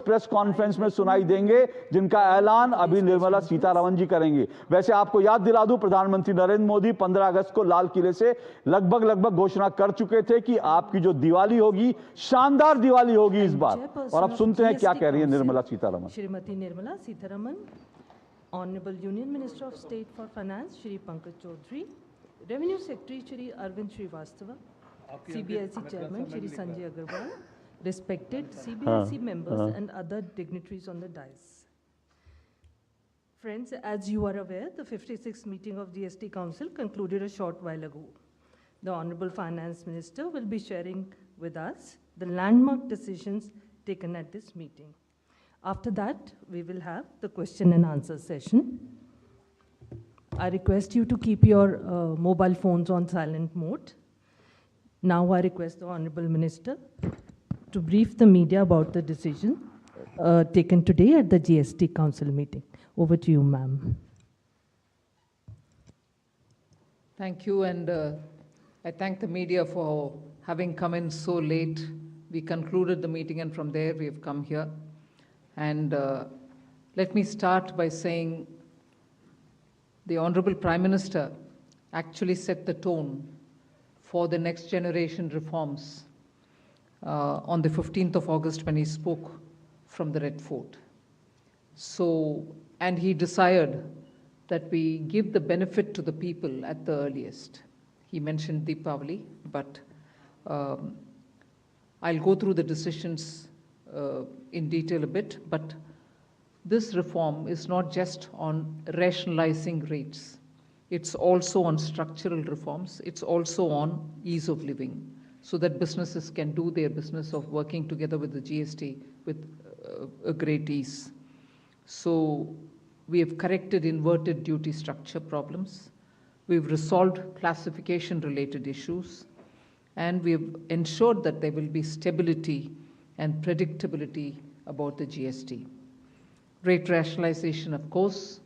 Press conference में सुनाई देंगे, जिनका ऐलान अभी निर्मला सीतारमण जी करेंगे। वैसे आपको याद दिला दूं, प्रधानमंत्री नरेंद्र मोदी 15 अगस्त को लाल किले से लगभग घोषणा कर चुके थे कि आपकी जो दिवाली होगी, शानदार दिवाली होगी इस बार। और अब सुनते हैं क्या कह रही है Nirmala Sitharaman. Shrimati Nirmala Sitharaman, honourable union minister of state for finance Shri Pankaj Chaudhary, revenue secretary Shri Arvind Srivastava, CBIC chairman Shri Sanjay Agarwal, respected CBIC members and other dignitaries on the dais. Friends, as you are aware, the 56th meeting of GST Council concluded a short while ago. The Honorable Finance Minister will be sharing with us the landmark decisions taken at this meeting. After that, we will have the question and answer session. I request you to keep your mobile phones on silent mode. Now I request the Honorable Minister to brief the media about the decision taken today at the GST Council meeting. Over to you, ma'am. Thank you, and I thank the media for having come in so late. We concluded the meeting, and from there we have come here. And let me start by saying the Honorable Prime Minister actually set the tone for the next generation reforms on the 15th of August when he spoke from the Red Fort. So, and he desired that we give the benefit to the people at the earliest. He mentioned Deepavali, but I'll go through the decisions in detail a bit, but this reform is not just on rationalizing rates. It's also on structural reforms. It's also on ease of living, so that businesses can do their business of working together with the GST with a great ease. So we have corrected inverted duty structure problems. We've resolved classification-related issues, and we have ensured that there will be stability and predictability about the GST. Rate rationalization, of course.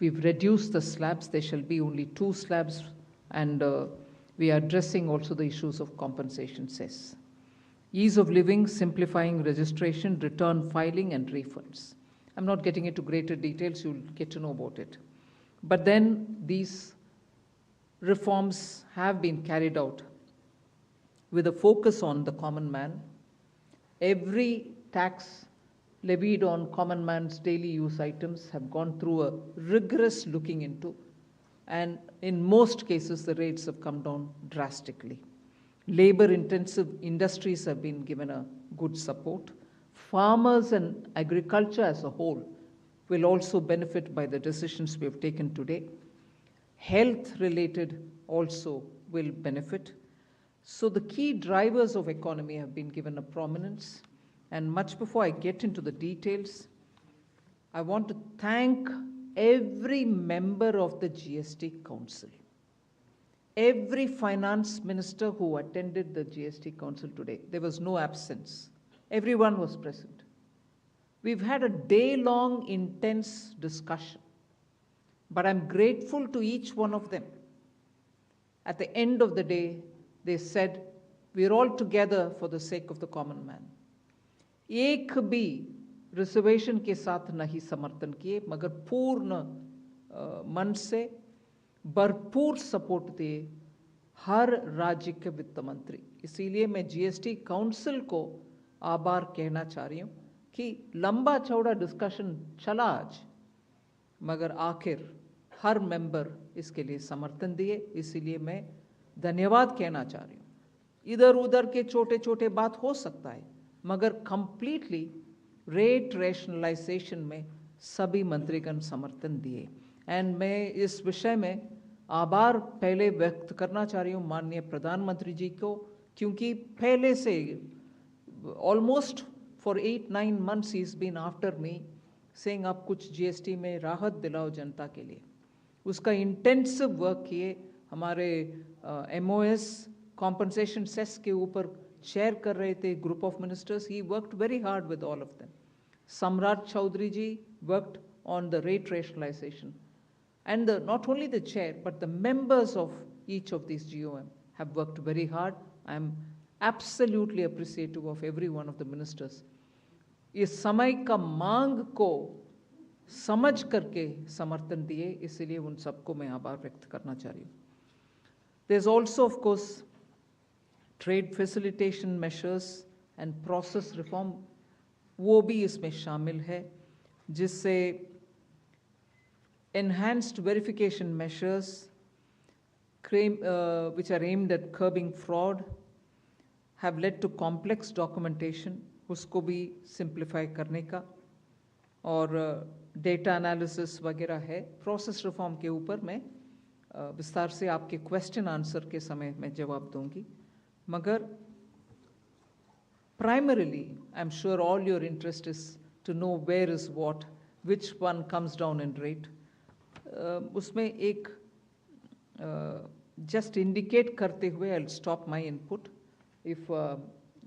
We've reduced the slabs. There shall be only 2 slabs, and we are addressing also the issues of compensation cess. Ease of living, simplifying registration, return filing, and refunds. I'm not getting into greater details. You'll get to know about it. But then these reforms have been carried out with a focus on the common man. Every tax levied on common man's daily use items have gone through a rigorous looking into, and in most cases the rates have come down drastically. Labor-intensive industries have been given a good support. Farmers and agriculture as a whole will also benefit by the decisions we have taken today. Health-related also will benefit. So the key drivers of economy have been given a prominence. And much before I get into the details, I want to thank every member of the GST Council, every finance minister who attended the GST Council today. There was no absence. Everyone was present. We've had a day-long intense discussion, but I'm grateful to each one of them. At the end of the day, they said, we're all together for the sake of the common man. एक भी reservation के साथ नहीं समर्थन किए, मगर पूर्ण मन से भरपूर सपोर्ट दिए हर राज्य के वित्त मंत्री। इसीलिए मैं जीएसटी काउंसिल को आभार कहना चाह रही हूँ कि लंबा चौड़ा डिस्कशन चला आज, मगर आखिर हर मेंबर इसके लिए समर्थन दिए। इसीलिए मैं धन्यवाद कहना चाह रही हूँ। इधर उधर के छोटे छोटे बात हो सकता है, मगर कंप्लीटली रेट रैशनलाइजेशन में सभी मंत्रीगण समर्थन दिए। एंड मैं इस विषय में आभार पहले व्यक्त करना चाह रही हूँ माननीय प्रधानमंत्री जी को, क्योंकि पहले से almost for 8-9 months he is been after me saying आप कुछ जीएसटी में राहत दिलाओ जनता के लिए। उसका इंटेंसिव वर्क किए। हमारे MOS कॉम्पनसेशन सेस के ऊपर शेयर कर रहे थे group of ministers. He worked very hard with all of them. Samrat Chaudhary ji worked on the rate rationalisation, and not only the chair but the members of each of these GOM have worked very hard. I am absolutely appreciative of every one of the ministers. इस समय का मांग को समझ करके समर्थन दिए, इसलिए उन सबको मैं आभार व्यक्त करना चाह रही हूँ। There's also, of course, trade facilitation measures and process reform, वो भी इसमें शामिल है, जिससे enhanced verification measures which are aimed at curbing fraud have led to complex documentation, उसको भी simplify करने का, और data analysis वगैरह है। Process reform के ऊपर मैं विस्तार से आपके क्वेश्चन आंसर के समय में जवाब दूंगी, मगर primarily I'm sure all your interest is to know where is what, which one comes down in rate. उसमें एक just indicate करते हुए I'll stop my input. If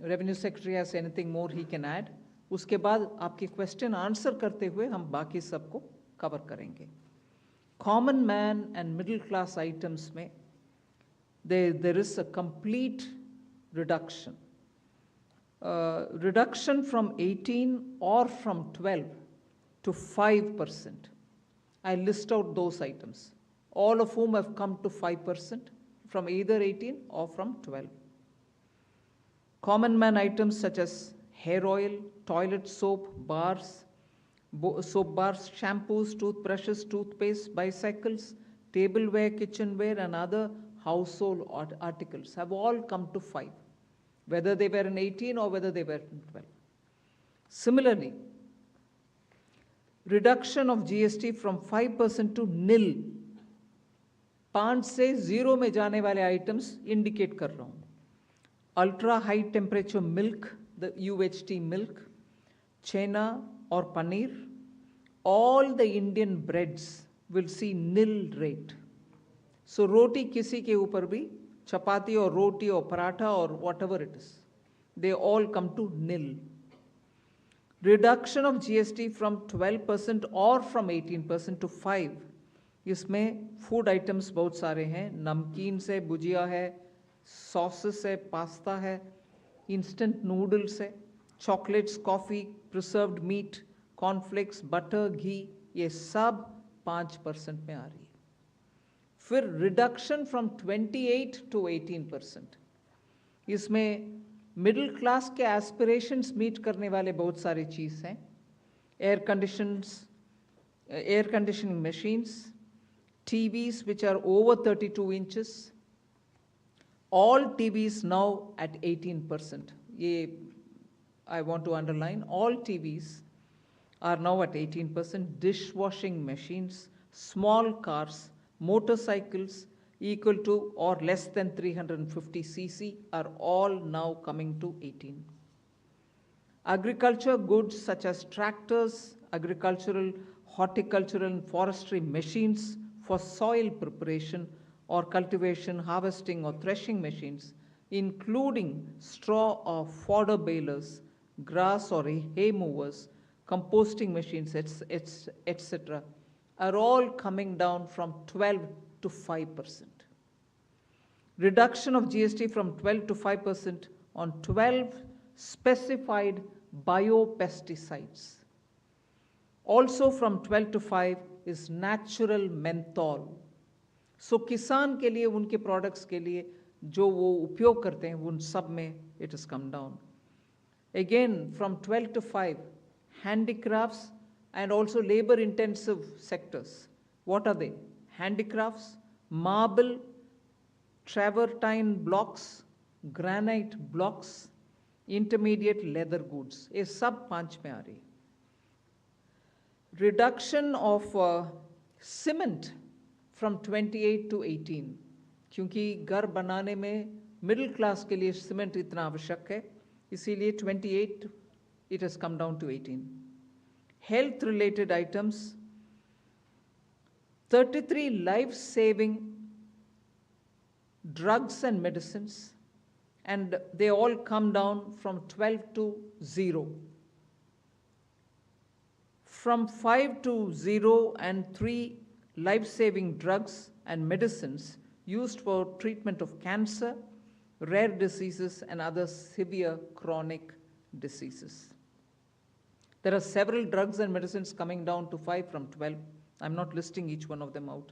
Revenue Secretary has anything more he can add. उसके बाद आपके question answer करते हुए हम बाकी सबको कवर करेंगे। Common man and middle class items में there is a complete reduction. Reduction from 18 or from 12 to 5%. I list out those items, all of whom have come to 5% from either 18 or from 12. Common man items such as hair oil, toilet soap, soap bars, shampoos, toothbrushes, toothpaste, bicycles, tableware, kitchenware, and other household articles have all come to 5, whether they were in 18 or whether they were in 12. Similarly, reduction of GST from 5% to nil, 5 से 0 में जाने वाले items indicate कर रहा हूँ. Ultra high temperature milk, the UHT milk, chena or paneer, all the Indian breads will see nil rate. So roti kisi ke upar bhi, chapati or roti or paratha or whatever it is, they all come to nil. Reduction of GST from 12% or from 18% to 5%. इसमें food items बहुत सारे हैं, नमकीन से भुजिया है, sauces है, pasta है, instant noodles है, chocolates, coffee, preserved meat, cornflakes, butter, घी, ये सब 5% में आ रही है। फिर रिडक्शन फ्रॉम 28 to 18%, इसमें मिडिल क्लास के एस्पिरेशंस मीट करने वाले बहुत सारे चीज़ हैं, air conditioning machines, TVs which are over 32 inches, all TVs now at 18%. I want to underline, all TVs are now at 18%. Dishwashing machines, small cars, motorcycles equal to or less than 350 cc are all now coming to 18. Agriculture goods such as tractors, agricultural, horticultural and forestry machines for soil preparation or cultivation, harvesting or threshing machines, including straw or fodder balers, grass or hay movers, composting machines, etc., are all coming down from 12 to 5%. Reduction of GST from 12 to 5% on 12 specified biopesticides. Also from 12 to 5 is natural menthol. So किसान के लिए, उनके products के लिए जो वो उपयोग करते हैं, उन सब में it has come down. Again, from 12 to 5, handicrafts and also labor-intensive sectors. What are they? Handicrafts, marble, travertine blocks, granite blocks, intermediate leather goods. ये सब 5 में आ रही है. Reduction of cement from 28 to 18, क्योंकि घर बनाने में मिडिल क्लास के लिए सीमेंट इतना आवश्यक है, इसीलिए 28 it has come down to 18. Health related items, 33 life-saving drugs and medicines, and they all come down from 12 to 0. From 5 to 0 and 3 life-saving drugs and medicines used for treatment of cancer, rare diseases, and other severe chronic diseases. There are several drugs and medicines coming down to 5 from 12. I'm not listing each one of them out.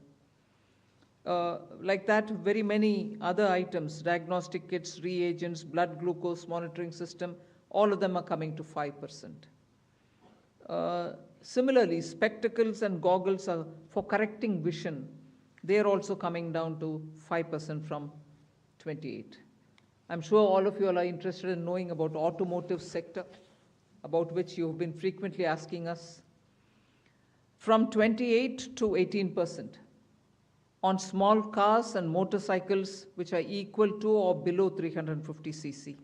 Like that, very many other items, diagnostic kits, reagents, blood glucose monitoring system, all of them are coming to 5%. Similarly, spectacles and goggles are for correcting vision. They are also coming down to 5% from 28. I'm sure all of you are interested in knowing about automotive sector, about which you have been frequently asking us. From 28 to 18% on small cars and motorcycles which are equal to or below 350 cc.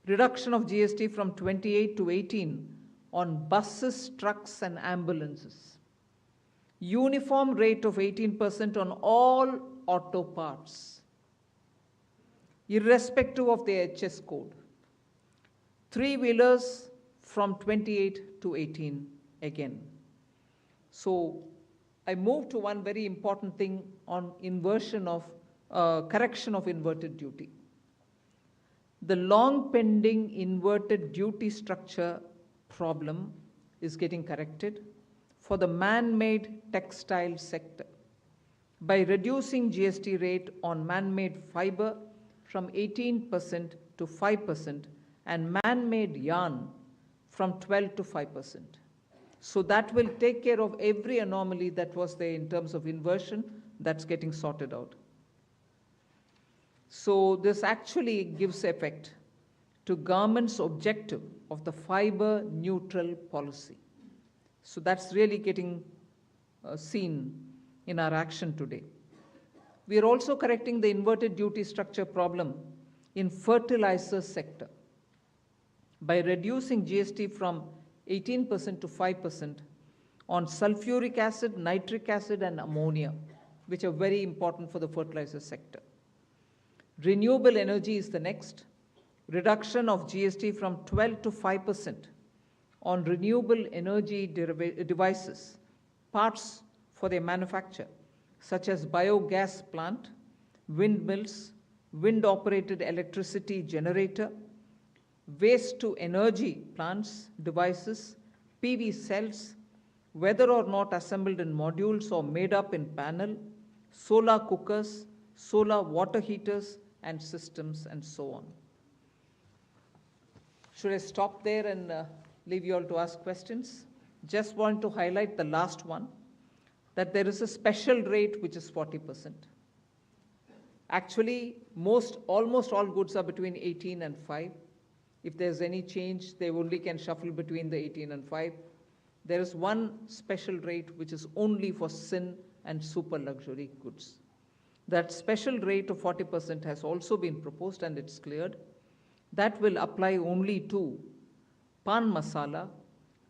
Reduction of GST from 28 to 18 on buses, trucks and ambulances. Uniform rate of 18% on all auto parts, irrespective of the HS code. Three-wheelers from 28 to 18 again. So I move to one very important thing on inversion of, correction of inverted duty. The long pending inverted duty structure problem is getting corrected for the man-made textile sector by reducing GST rate on man-made fiber from 18% to 5% and man-made yarn from 12 to 5%. So that will take care of every anomaly that was there in terms of inversion. That's getting sorted out. So this actually gives effect to government's objective of the fiber neutral policy. So that's really getting seen in our action today. We are also correcting the inverted duty structure problem in fertilizer sector by reducing GST from 18% to 5% on sulfuric acid, nitric acid and ammonia, which are very important for the fertilizer sector. Renewable energy is the next. Reduction of GST from 12 to 5% on renewable energy devices, parts for their manufacture, such as biogas plant, windmills, wind-operated electricity generator, waste-to-energy plants, devices, PV cells, whether or not assembled in modules or made up in panel, solar cookers, solar water heaters, and systems, and so on. Should I stop there and leave you all to ask questions? Just want to highlight the last one, that there is a special rate which is 40%. Actually, almost all goods are between 18 and 5. If there's any change, they only can shuffle between the 18 and 5. There is one special rate which is only for sin and super luxury goods. That special rate of 40% has also been proposed and it's cleared. That will apply only to pan masala,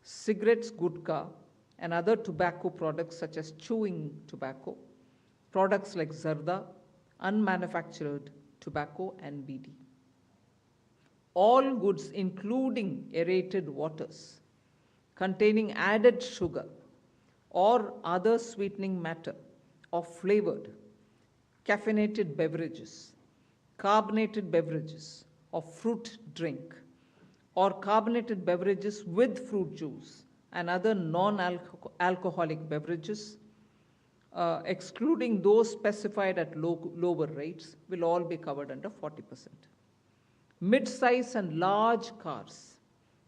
cigarettes, gutka, and other tobacco products such as chewing tobacco, products like zarda, unmanufactured tobacco, and BD. All goods, including aerated waters, containing added sugar or other sweetening matter or flavored, caffeinated beverages, carbonated beverages, or fruit drink, or carbonated beverages with fruit juice and other non-alcoholic beverages, excluding those specified at lower rates, will all be covered under 40%. Mid-size and large cars,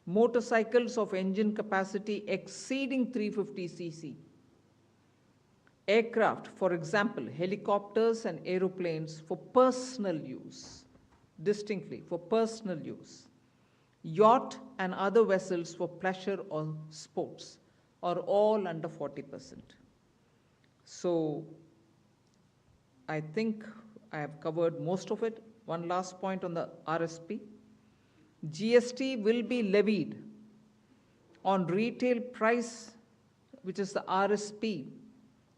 motorcycles of engine capacity exceeding 350 cc, aircraft, for example, helicopters and aeroplanes for personal use, distinctly for personal use, yacht and other vessels for pleasure or sports are all under 40%. So I think I have covered most of it. One last point on the RSP. GST will be levied on retail price, which is the RSP,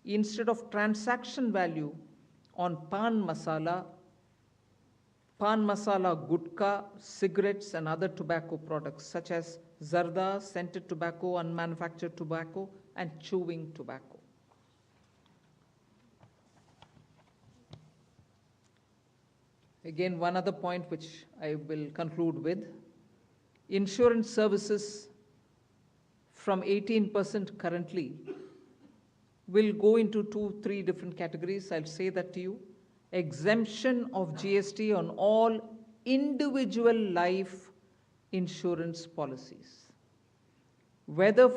instead of transaction value on pan masala, gutka, cigarettes, and other tobacco products such as zarda, scented tobacco, unmanufactured tobacco, and chewing tobacco. Again, one other point which I will conclude with. Insurance services from 18% currently will go into 2-3 different categories. I'll say that to you. Exemption of GST on all individual life insurance policies, whether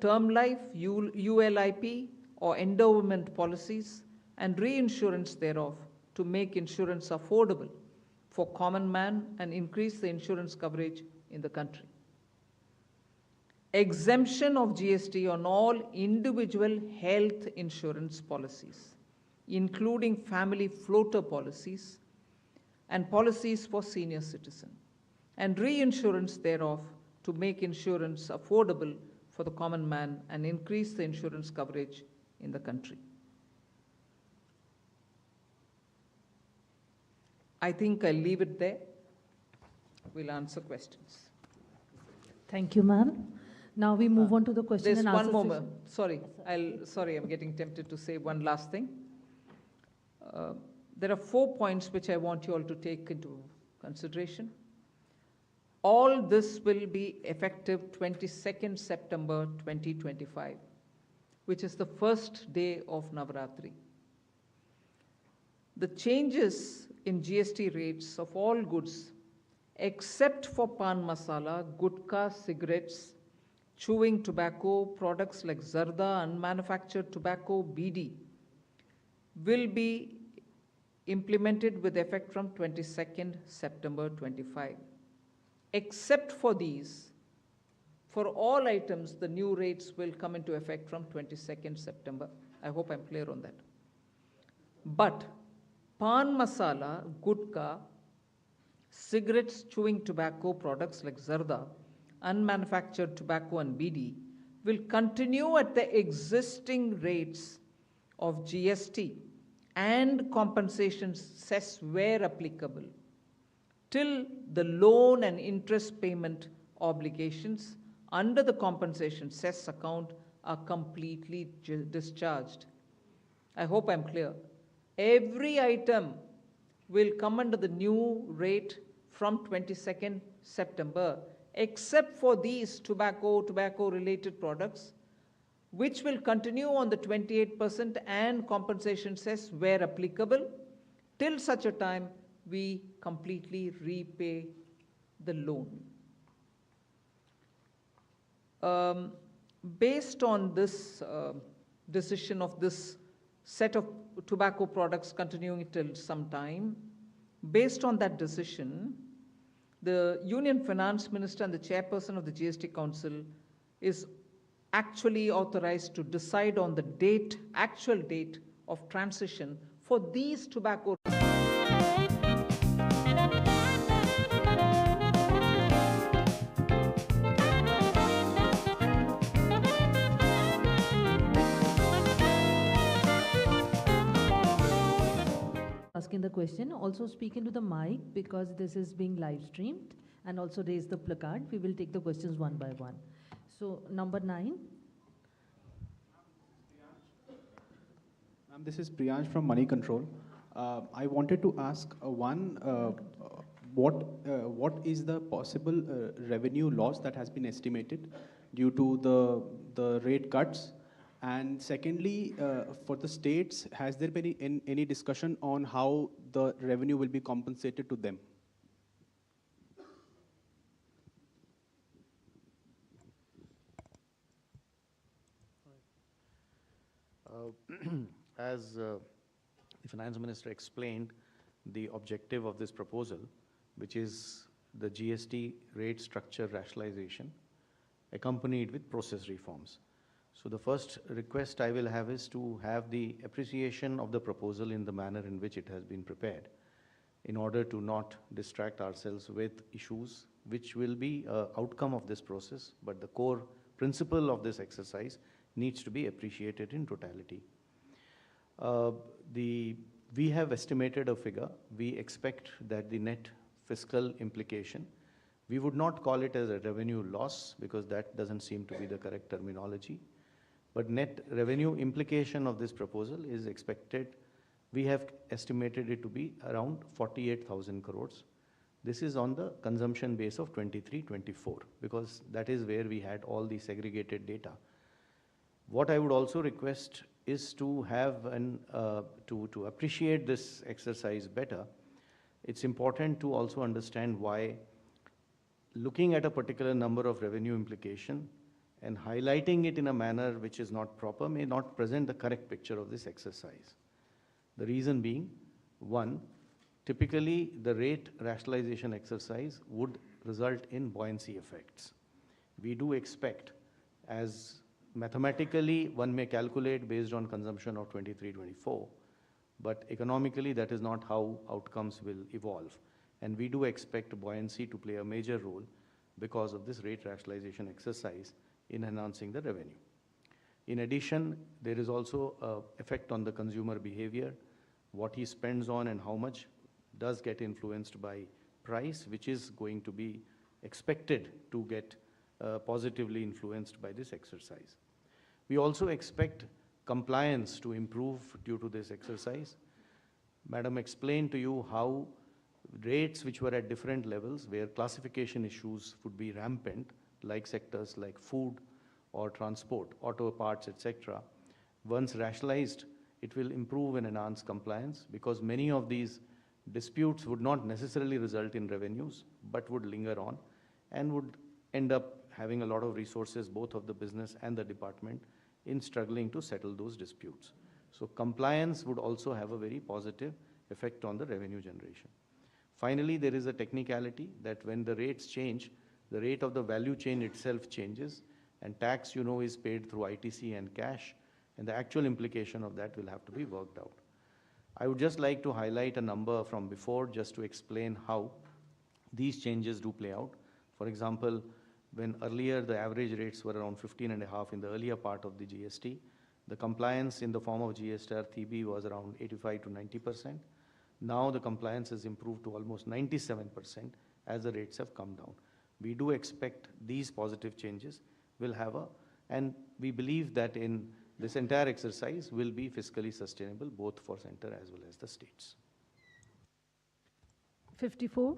term life, ULIP, or endowment policies, and reinsurance thereof, to make insurance affordable for common man and increase the insurance coverage in the country. Exemption of GST on all individual health insurance policies, including family floater policies and policies for senior citizen, and reinsurance thereof, to make insurance affordable for the common man and increase the insurance coverage in the country. I think I'll leave it there. We'll answer questions. Thank you, ma'am. Now we move on to the question There's and answer one more. session. Sorry, I'm getting tempted to say one last thing. There are 4 points which I want you all to take into consideration. All this will be effective 22nd September 2025, which is the first day of Navaratri. The changes in GST rates of all goods, except for pan masala, gutka, cigarettes, chewing tobacco, products like zarda, unmanufactured tobacco, BD, will be implemented with effect from 22nd September 25. Except for these, for all items, the new rates will come into effect from 22nd September. I hope I'm clear on that. But pan masala, gutka, cigarettes, chewing tobacco, products like zarda, unmanufactured tobacco and BD will continue at the existing rates of GST and compensation cess where applicable, till the loan and interest payment obligations under the compensation cess account are completely discharged. I hope I'm clear. Every item will come under the new rate from 22nd September, except for these tobacco-related products, which will continue on the 28% and compensation cess where applicable, till such a time we completely repay the loan. Based on this decision of this set of tobacco products continuing till some time, based on that decision, the Union Finance Minister and the Chairperson of the GST Council is actually authorized to decide on the actual date of transition for these tobacco. Asking the question, also speak into the mic because this is being live streamed, and also raise the placard. We will take the questions one by one. So, number 9. Ma'am, this is Priyansh from Money Control. I wanted to ask what is the possible revenue loss that has been estimated due to the rate cuts? And secondly, for the states, has there been any discussion on how the revenue will be compensated to them? As the Finance Minister explained, the objective of this proposal, which is the GST rate structure rationalization, accompanied with process reforms. So the first request I will have is to have the appreciation of the proposal in the manner in which it has been prepared, in order to not distract ourselves with issues which will be an outcome of this process, but the core principle of this exercise needs to be appreciated in totality. We have estimated a figure. We expect that the net fiscal implication, we would not call it as a revenue loss because that doesn't seem to be the correct terminology. But net revenue implication of this proposal is expected, we have estimated it to be around 48,000 crores, This is on the consumption base of 23-24, because that is where we had all the segregated data. What I would also request is to have to appreciate this exercise better. It's important to also understand why looking at a particular number of revenue implication and highlighting it in a manner which is not proper may not present the correct picture of this exercise. The reason being, one, typically the rate rationalization exercise would result in buoyancy effects. We do expect, as mathematically one may calculate based on consumption of 23-24, but economically that is not how outcomes will evolve. And we do expect buoyancy to play a major role because of this rate rationalization exercise in enhancing the revenue. In addition, there is also an effect on the consumer behavior. What he spends on and how much does get influenced by price, which is going to be expected to get positively influenced by this exercise. We also expect compliance to improve due to this exercise. Madam explained to you how rates which were at different levels, where classification issues would be rampant, like sectors like food or transport, auto parts, etc. Once rationalized, it will improve and enhance compliance, because many of these disputes would not necessarily result in revenues, but would linger on and would end up having a lot of resources, both of the business and the department, in struggling to settle those disputes. So compliance would also have a very positive effect on the revenue generation. Finally, there is a technicality that when the rates change, the rate of the value chain itself changes, and tax, you know, is paid through ITC and cash, and the actual implication of that will have to be worked out. I would just like to highlight a number from before just to explain how these changes do play out. For example, when earlier the average rates were around 15.5 in the earlier part of the GST, the compliance in the form of GSTR TB was around 85 to 90%. Now the compliance has improved to almost 97% as the rates have come down. We do expect these positive changes will have and we believe that in this entire exercise will be fiscally sustainable both for center as well as the states. 54.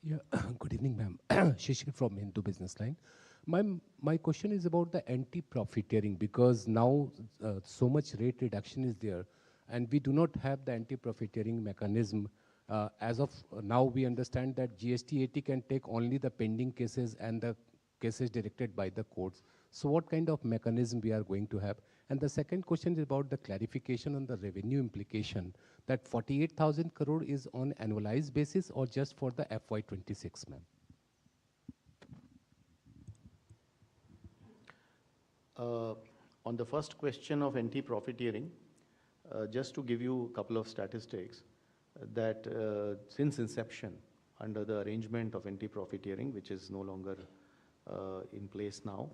Yeah, good evening, ma'am. Shishir from Hindu Business Line. My question is about the anti-profiteering, because now so much rate reduction is there, and we do not have the anti-profiteering mechanism. As of now, we understand that GST 80 can take only the pending cases and the cases directed by the courts. So what kind of mechanism we are going to have? And the second question is about the clarification on the revenue implication, that 48,000 crore is on annualized basis or just for the FY26, ma'am? On the first question of anti-profiteering, just to give you a couple of statistics, that since inception, under the arrangement of anti-profiteering, which is no longer in place now,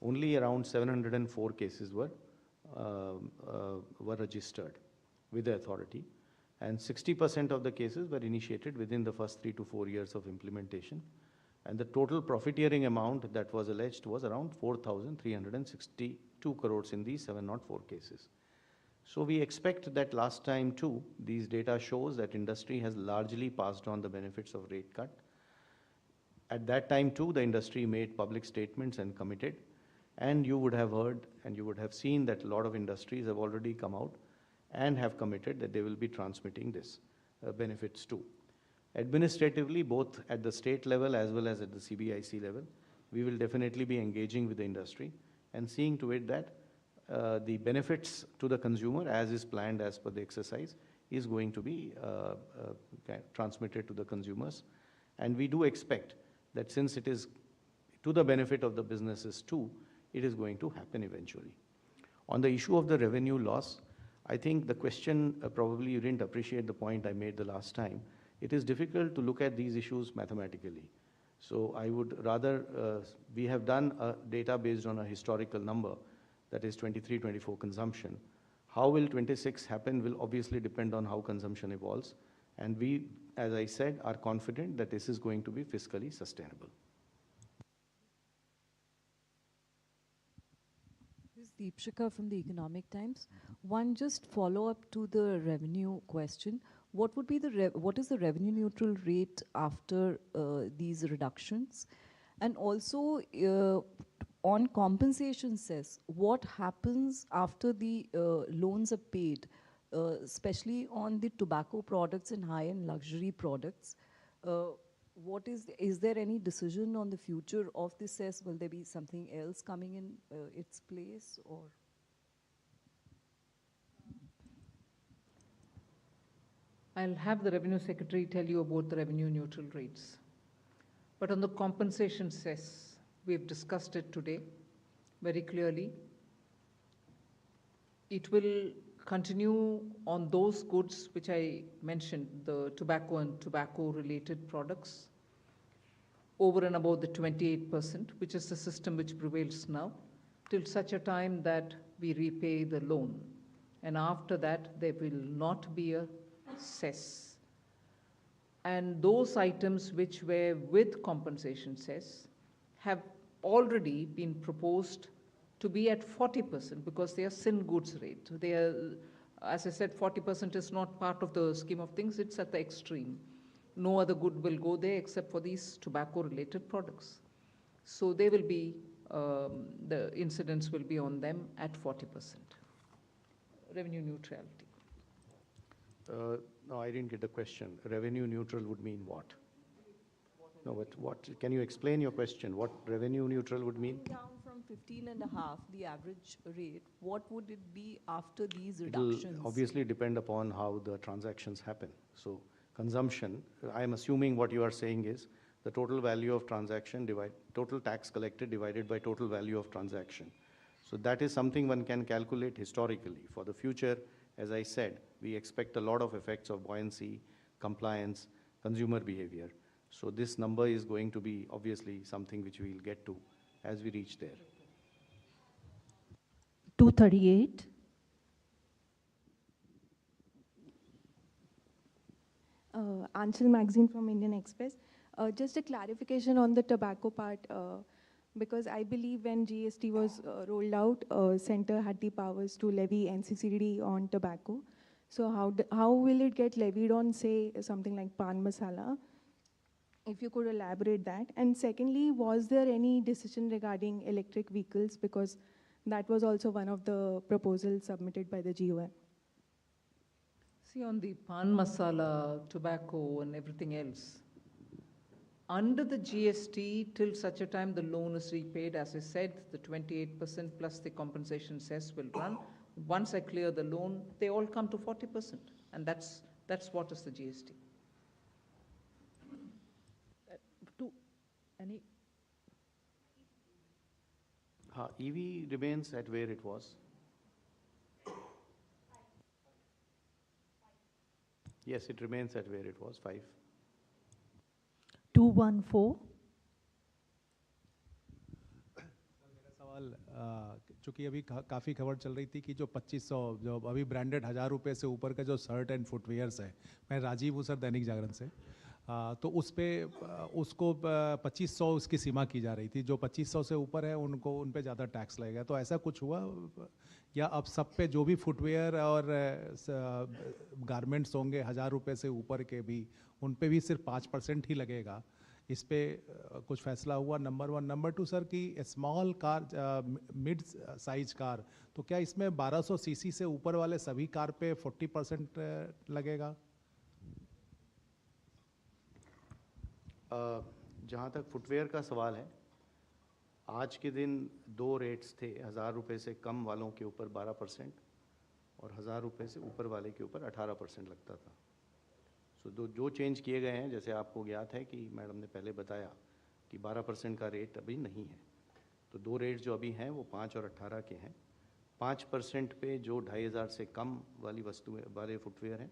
only around 704 cases were registered with the authority, and 60% of the cases were initiated within the first 3 to 4 years of implementation, and the total profiteering amount that was alleged was around 4,362 crores in these 704 cases. So we expect that last time too, these data shows that industry has largely passed on the benefits of rate cut. At that time too, the industry made public statements and committed, and you would have heard and you would have seen that a lot of industries have already come out and have committed that they will be transmitting this benefits too. Administratively, both at the state level as well as at the CBIC level, we will definitely be engaging with the industry and seeing to it that the benefits to the consumer, as is planned as per the exercise, is going to be transmitted to the consumers. And we do expect that since it is to the benefit of the businesses too, it is going to happen eventually. On the issue of the revenue loss, I think the question, probably you didn't appreciate the point I made the last time. It is difficult to look at these issues mathematically. So I would rather, we have done a data based on a historical number, that is 23-24 consumption. How will 26 happen will obviously depend on how consumption evolves. And we, as I said, are confident that this is going to be fiscally sustainable. This is Deepshika from the Economic Times. One just follow-up to the revenue question. what would be what is the revenue neutral rate after these reductions? And also on compensation cess, what happens after the loans are paid, especially on the tobacco products and high-end luxury products? Is there any decision on the future of the cess? Will there be something else coming in its place, or? I'll have the Revenue Secretary tell you about the revenue neutral rates. But on the compensation cess, we've discussed it today very clearly. It will continue on those goods which I mentioned, the tobacco and tobacco-related products, over and above the 28%, which is the system which prevails now, till such a time that we repay the loan. And after that, there will not be a cess. And those items which were with compensation cess have already been proposed to be at 40% because they are sin goods rate. They are, as I said, 40% is not part of the scheme of things, it's at the extreme. No other good will go there except for these tobacco-related products. So they will be, the incidence will be on them at 40%. Revenue neutrality. No, I didn't get the question. Revenue neutral would mean what? No, but what, can you explain your question? What revenue neutral would mean? Down from 15.5, the average rate, what would it be after these It'll reductions? obviously depend upon how the transactions happen. So consumption, I am assuming what you are saying is the total value of transaction total tax collected divided by total value of transaction. So that is something one can calculate historically. For the future, as I said, we expect a lot of effects of buoyancy, compliance, consumer behavior. So this number is going to be obviously something which we will get to as we reach there. 238. Anshul Magazine from Indian Express. Just a clarification on the tobacco part, because I believe when GST was rolled out, Centre had the powers to levy NCCD on tobacco. So how will it get levied on, say, something like pan masala? If you could elaborate that. And secondly, was there any decision regarding electric vehicles? Because that was also one of the proposals submitted by the GOM. See, on the pan masala, tobacco and everything else, under the GST, till such a time the loan is repaid, as I said, the 28% plus the compensation cess will run. Once I clear the loan, they all come to 40%. And that's what is the GST. EV remains at where it was. Yes, it remains at where it was, 5. 214. सवाल चूंकि अभी काफ़ी खबर चल रही थी कि जो 2500 जो अभी ब्रांडेड 1000 रुपये से ऊपर का जो शर्ट एंड फुटवेयर्स है, मैं राजीव हूँ सर दैनिक जागरण से, तो उस पर उसको 2500 उसकी सीमा की जा रही थी, जो 2500 से ऊपर है उनको उन पे ज़्यादा टैक्स लगेगा, तो ऐसा कुछ हुआ या अब सब पे जो भी फुटवेयर और गारमेंट्स होंगे 1000 रुपये से ऊपर के भी उन पे भी सिर्फ 5% ही लगेगा? इस पे कुछ फैसला हुआ? नंबर 1. नंबर 2 सर कि small car, mid size car, तो क्या इसमें 1200 सीसी से ऊपर वाले सभी कार पे 40% लगेगा? जहाँ तक फुटवेयर का सवाल है, आज के दिन 2 रेट्स थे. 1000 रुपये से कम वालों के ऊपर 12% और 1000 रुपये से ऊपर वाले के ऊपर 18% लगता था. सो जो चेंज किए गए हैं, जैसे आपको ज्ञात है कि मैडम ने पहले बताया कि 12% का रेट अभी नहीं है, तो 2 रेट जो अभी हैं वो 5 और 18 के हैं. 5% पे जो 2500 से कम वाली वस्तुएं वाले फुटवेयर हैं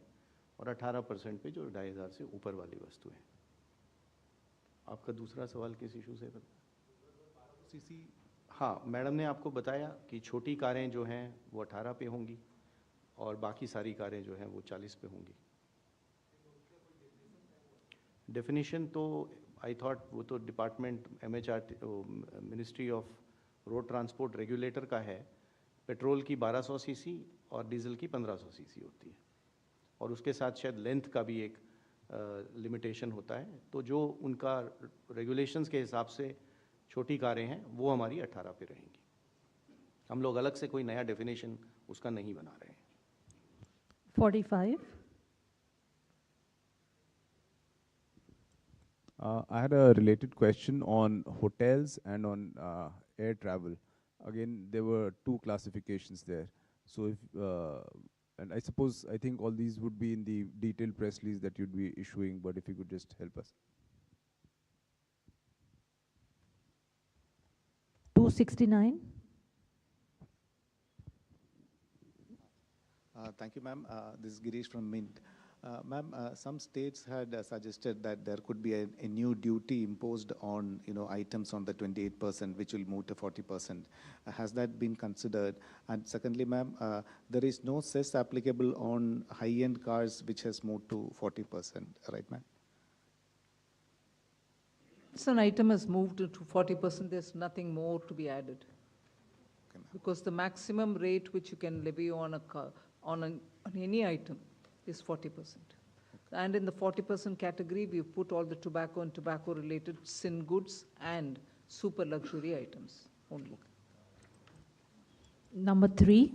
और 18% पे जो 2500 से ऊपर वाली वस्तुएं. आपका दूसरा सवाल किस इशू से? सीसी हाँ, मैडम ने आपको बताया कि छोटी कारें जो हैं वो 18 पे होंगी और बाकी सारी कारें जो हैं वो 40 पे होंगी. डेफिनेशन तो आई थॉट वो तो department MHRT ministry of road transport regulator का है. पेट्रोल की 1200 सीसी और डीजल की 1500 सीसी होती है. और उसके साथ शायद लेंथ का भी एक लिमिटेशन होता है। तो जो उनका रेगुलेशंस के हिसाब से छोटी कारें हैं वो हमारी 18 पे रहेंगी। हम लोग अलग से कोई नया डेफिनेशन उसका नहीं बना रहे हैं। 45. I had a related question on hotels and on air travel. Again, there were two classifications there. So if, and I suppose, I think all these would be in the detailed press release that you'd be issuing, but if you could just help us. 269. Thank you, ma'am. This is Girish from Mint. Ma'am, some states had suggested that there could be a new duty imposed on, items on the 28%, which will move to 40%. Has that been considered? And secondly, ma'am, there is no cess applicable on high-end cars, which has moved to 40%, right, ma'am? It's an item has moved to 40%, there's nothing more to be added. Okay, Because the maximum rate which you can levy on a car, on any item is 40%. And in the 40% category, we've put all the tobacco and tobacco-related sin goods and super luxury items only. Number 3.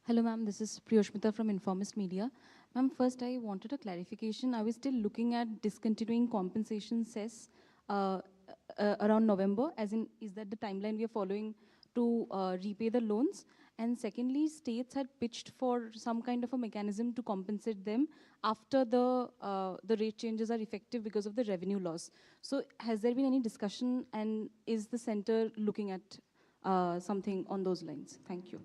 Hello, ma'am. This is Priyoshmita from Informist Media. Ma'am, first I wanted a clarification. I was still looking at discontinuing compensation cess around November, as in, is that the timeline we are following to repay the loans? And secondly, states had pitched for some kind of a mechanism to compensate them after the rate changes are effective because of the revenue loss. So has there been any discussion, and is the center looking at something on those lines? Thank you.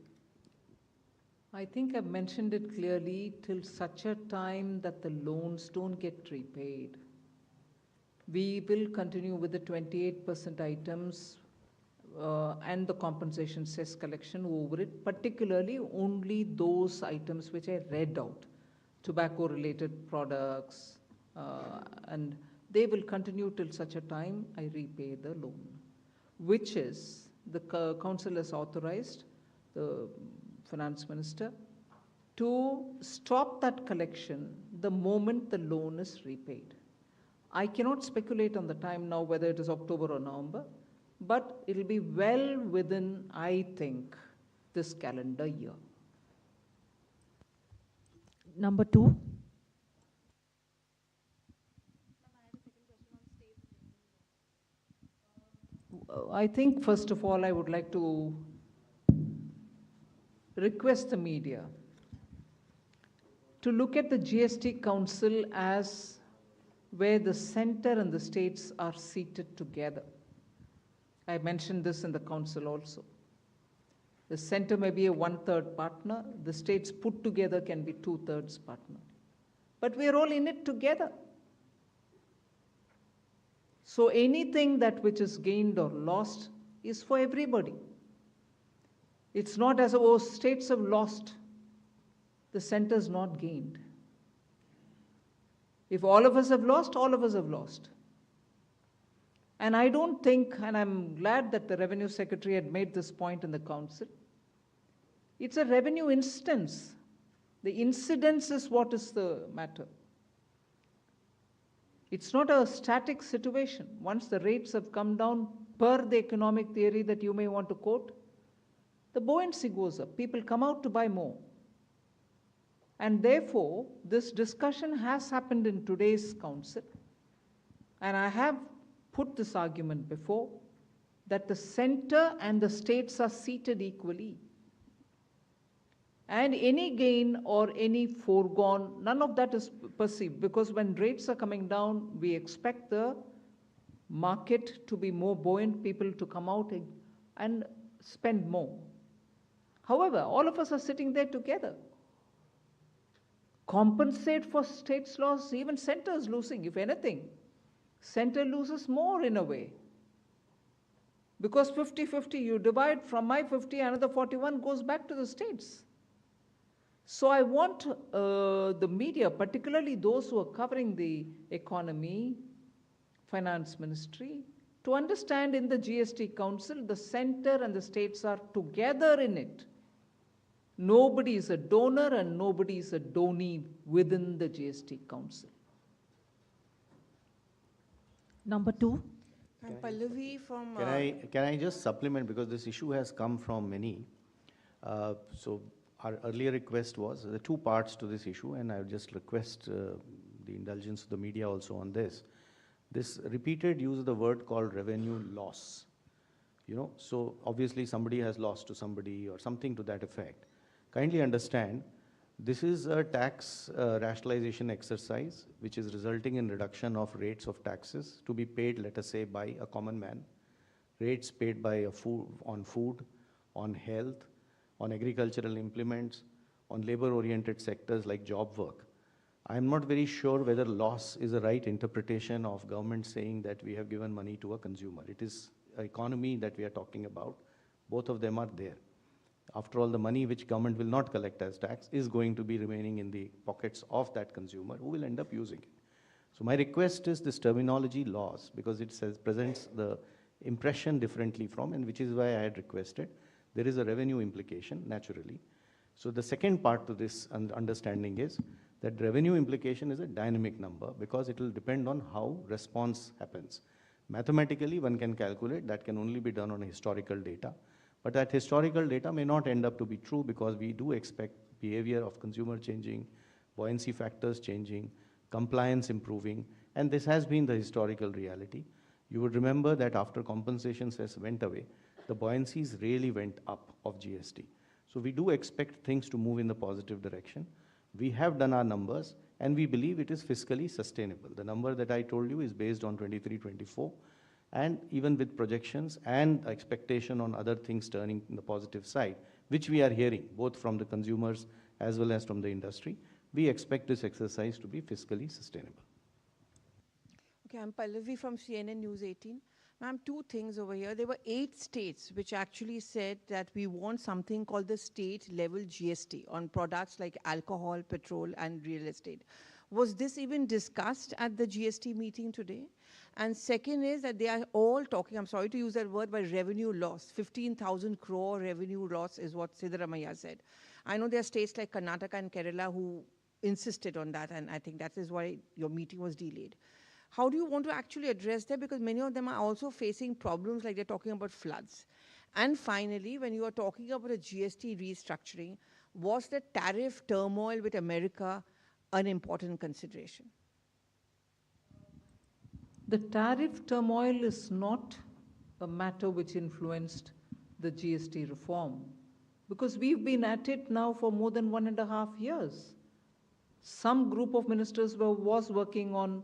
I think I've mentioned it clearly, till such a time that the loans don't get repaid. We will continue with the 28% items and the compensation cess collection over it, particularly only those items which I read out, tobacco-related products, and they will continue till such a time I repay the loan, which is the council has authorized the Finance Minister to stop that collection the moment the loan is repaid. I cannot speculate on the time now whether it is October or November, but it will be well within, I think, this calendar year. Number 2. I think, first of all, I would like to request the media to look at the GST Council as where the center and the states are seated together. I mentioned this in the council also. The center may be a 1/3 partner, the states put together can be 2/3 partner. But we are all in it together. So anything that which is gained or lost is for everybody. It's not as though states have lost, the center's not gained. If all of us have lost, all of us have lost. And I don't think, and I'm glad that the Revenue Secretary had made this point in the council, it's a revenue instance. The incidence is what is the matter. It's not a static situation. Once the rates have come down per the economic theory that you may want to quote, the buoyancy goes up. People come out to buy more. And therefore, this discussion has happened in today's council. And I have put this argument before, that the center and the states are seated equally. And any gain or any foregone, none of that is perceived, because when rates are coming down, we expect the market to be more buoyant, people to come out and spend more. However, all of us are sitting there together. Compensate for states' loss, even center is losing, if anything. Center loses more in a way. Because 50-50, you divide from my 50, another 41 goes back to the states. So I want the media, particularly those who are covering the economy, finance ministry, to understand in the GST Council, the center and the states are together in it. Nobody is a donor and nobody is a donee within the GST Council. Number 2. I'm Pallavi from... Can I just supplement, because this issue has come from many. So our earlier request was, there are two parts to this issue, and I would just request the indulgence of the media also on this. This repeated use of the word called revenue loss. You know, so obviously somebody has lost to somebody or something to that effect. Kindly understand, this is a tax rationalization exercise which is resulting in reduction of rates of taxes to be paid, let us say, by a common man. Rates paid by on food, on health, on agricultural implements, on labor-oriented sectors like job work. I'm not very sure whether loss is the right interpretation of government saying that we have given money to a consumer. It is an economy that we are talking about. Both of them are there. After all, the money which government will not collect as tax is going to be remaining in the pockets of that consumer who will end up using it. So my request is this terminology loss, because it presents the impression differently from, and which is why I had requested. There is a revenue implication, naturally. So the second part to this understanding is that revenue implication is a dynamic number because it will depend on how response happens. Mathematically, one can calculate, that can only be done on historical data. But that historical data may not end up to be true because we do expect behavior of consumer changing, buoyancy factors changing, compliance improving, and this has been the historical reality. You would remember that after compensation cess went away, the buoyancies really went up of GST. So we do expect things to move in the positive direction. We have done our numbers and we believe it is fiscally sustainable. The number that I told you is based on 23-24. And even with projections and expectation on other things turning in the positive side, which we are hearing both from the consumers as well as from the industry, we expect this exercise to be fiscally sustainable. Okay, I'm Pallavi from CNN News 18. Ma'am, two things over here. There were 8 states which actually said that we want something called the state-level GST on products like alcohol, petrol, and real estate. Was this even discussed at the GST meeting today? And second is that they are all talking, I'm sorry to use that word, but revenue loss. 15,000 crore revenue loss is what Sitharaman said. I know there are states like Karnataka and Kerala who insisted on that, and I think that is why your meeting was delayed. How do you want to actually address that? Because many of them are also facing problems like they're talking about floods. And finally, when you are talking about a GST restructuring, was the tariff turmoil with America an important consideration? The tariff turmoil is not a matter which influenced the GST reform, because we've been at it now for more than 1.5 years. Some group of ministers was working on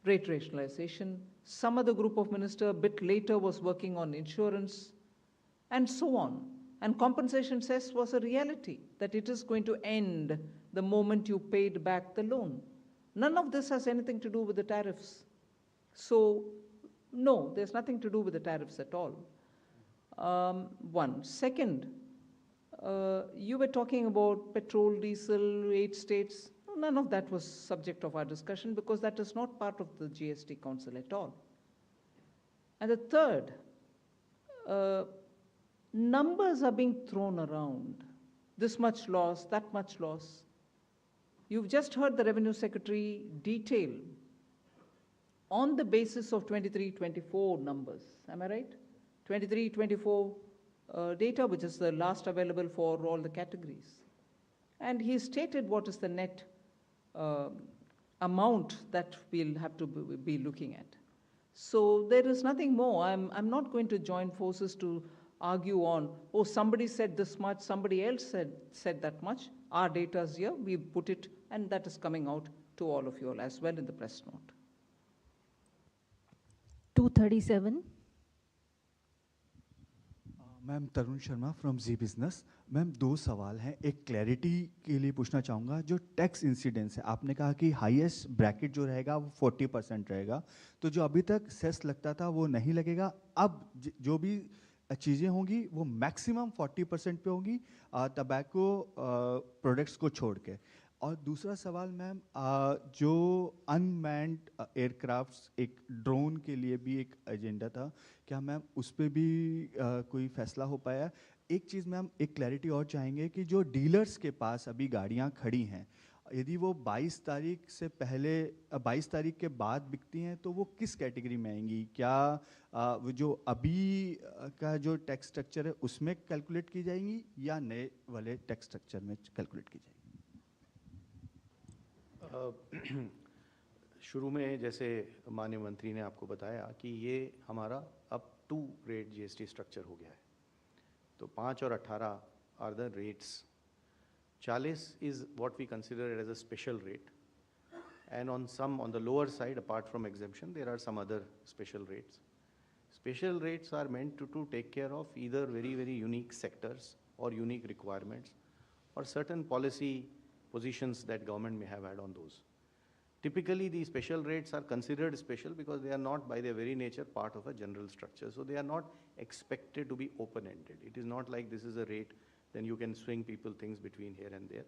rate rationalization, some other group of ministers a bit later was working on insurance, and so on. And compensation cess was a reality, that it is going to end the moment you paid back the loan. None of this has anything to do with the tariffs. So, no, there's nothing to do with the tariffs at all. One. Second, you were talking about petrol, diesel, 8 states. None of that was subject of our discussion because that is not part of the GST Council at all. And the third, numbers are being thrown around. This much loss, that much loss. You've just heard the Revenue Secretary detail on the basis of 23-24 numbers. Am I right? 23-24 data, which is the last available for all the categories. And he stated what is the net amount that we'll have to be looking at. So there is nothing more. I'm not going to join forces to argue on, oh, somebody said this much, somebody else said that much. Our data is here, we put it, and that is coming out to all of you all as well in the press note. 237. Ma'am Tarun Sharma from Zee business. Ma'am 2 सवाल हैं. एक clarity के लिए पूछना चाहूँगा, जो tax incidence है, आपने कहा कि हाईएस्ट ब्रैकेट जो रहेगा वो 40% रहेगा, तो जो अभी तक सेस लगता था वो नहीं लगेगा. अब जो भी चीज़ें होंगी वो मैक्सिमम 40% पे होंगी टबैको प्रोडक्ट्स को छोड़ के. और दूसरा सवाल मैम, जो अनमैन्ड एयरक्राफ्ट्स एक ड्रोन के लिए भी एक एजेंडा था, क्या मैम उस पर भी कोई फैसला हो पाया? एक चीज़ मैम, एक क्लैरिटी और चाहेंगे कि जो डीलर्स के पास अभी गाड़ियां खड़ी हैं, यदि वो 22 तारीख से पहले 22 तारीख के बाद बिकती हैं तो वो किस कैटेगरी में आएंगी? क्या वो जो अभी का जो टैक्स स्ट्रक्चर है उसमें कैलकुलेट की जाएंगी या नए वाले टैक्स स्ट्रक्चर में कैलकुलेट की जाएंगी? शुरू में जैसे माननीय मंत्री ने आपको बताया कि ये हमारा up to rate GST structure हो गया है, तो 5 और 18 are the rates. 40 is what we consider it as a special rate, and on the lower side, apart from exemption, there are some other special rates. Special rates are meant to take care of either very, very unique sectors or unique requirements or certain policy positions that government may have had on those. Typically, these special rates are considered special because they are not by their very nature part of a general structure. So they are not expected to be open-ended. It is not like this is a rate, then you can swing people things between here and there.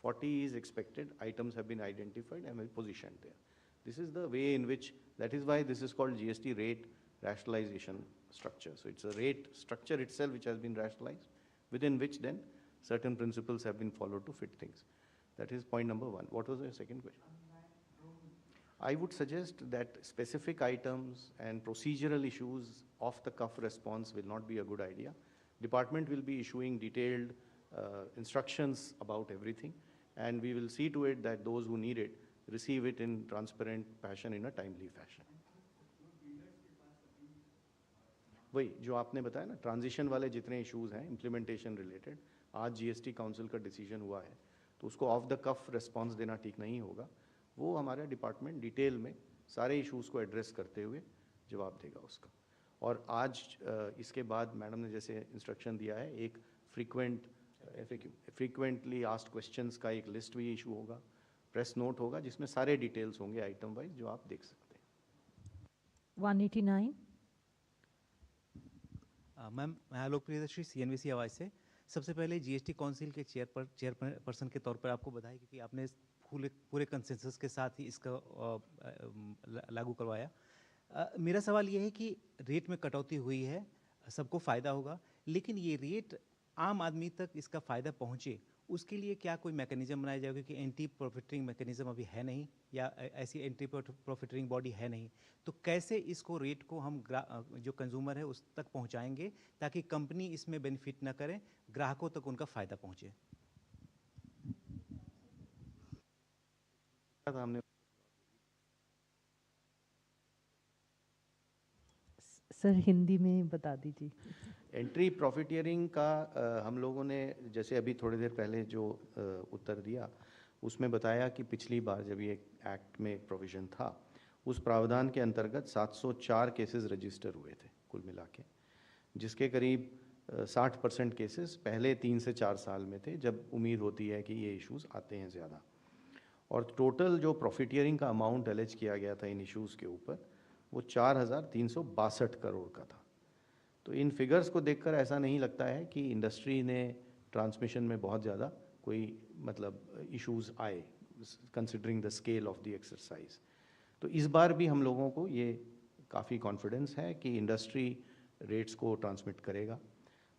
40 is expected, items have been identified and will positioned there. This is the way in which, that is why this is called GST rate rationalization structure. So it's a rate structure itself which has been rationalized, within which then certain principles have been followed to fit things. That is point number one. What was your second question? I would suggest that specific items and procedural issues off-the-cuff response will not be a good idea. Department will be issuing detailed instructions about everything, and we will see to it that those who need it receive it in transparent fashion, in a timely fashion. वही जो आपने बताया ना, transition वाले जितने issues हैं implementation related, आज GST council का डिसीजन हुआ है, तो उसको ऑफ द कफ रिस्पांस देना ठीक नहीं होगा. वो हमारा डिपार्टमेंट डिटेल में सारे इश्यूज को एड्रेस करते हुए जवाब देगा उसका. और आज इसके बाद मैडम ने जैसे इंस्ट्रक्शन दिया है, एक फ्रीक्वेंटली आस्क्ड क्वेश्चंस का एक लिस्ट भी इशू होगा, प्रेस नोट होगा जिसमें सारे डिटेल्स होंगे आइटम वाइज, जो आप देख सकते हैं. 189. मैम, मैं आलोक प्रियदर्शी CNBC आवाज़ से. सबसे पहले जीएसटी काउंसिल के चेयरपर्सन के तौर पर आपको बधाई, क्योंकि आपने पूरे कंसेंसस के साथ ही इसका लागू करवाया. मेरा सवाल ये है कि रेट में कटौती हुई है, सबको फ़ायदा होगा, लेकिन ये रेट आम आदमी तक इसका फ़ायदा पहुँचे, उसके लिए क्या कोई मैकेनिज्म बनाया जाएगा? क्योंकि एंटी प्रॉफिटरिंग मैकेनिज्म अभी है नहीं, या ऐसी एंटी प्रॉफिटरिंग बॉडी है नहीं, तो कैसे इसको रेट को हम जो कंज्यूमर है उस तक पहुंचाएंगे ताकि कंपनी इसमें बेनिफिट ना करें, ग्राहकों तक उनका फ़ायदा पहुंचे? हमने सर हिंदी में बता दीजिए. एंट्री प्रॉफिटियरिंग का हम लोगों ने जैसे अभी थोड़ी देर पहले जो उत्तर दिया, उसमें बताया कि पिछली बार जब ये एक्ट में एक प्रोविज़न था, उस प्रावधान के अंतर्गत 704 केसेस रजिस्टर हुए थे कुल मिला के, जिसके करीब 60% केसेस पहले 3 से 4 साल में थे, जब उम्मीद होती है कि ये इश्यूज़ आते हैं ज़्यादा. और टोटल जो प्रॉफिटियरिंग का अमाउंट एलेज किया गया था इन इश्यूज़ के ऊपर, वो 4,362 करोड़ का था. तो इन फिगर्स को देखकर ऐसा नहीं लगता है कि इंडस्ट्री ने ट्रांसमिशन में बहुत ज़्यादा कोई मतलब इश्यूज़ आए, considering the scale of the exercise. तो इस बार भी हम लोगों को ये काफ़ी कॉन्फिडेंस है कि इंडस्ट्री रेट्स को ट्रांसमिट करेगा.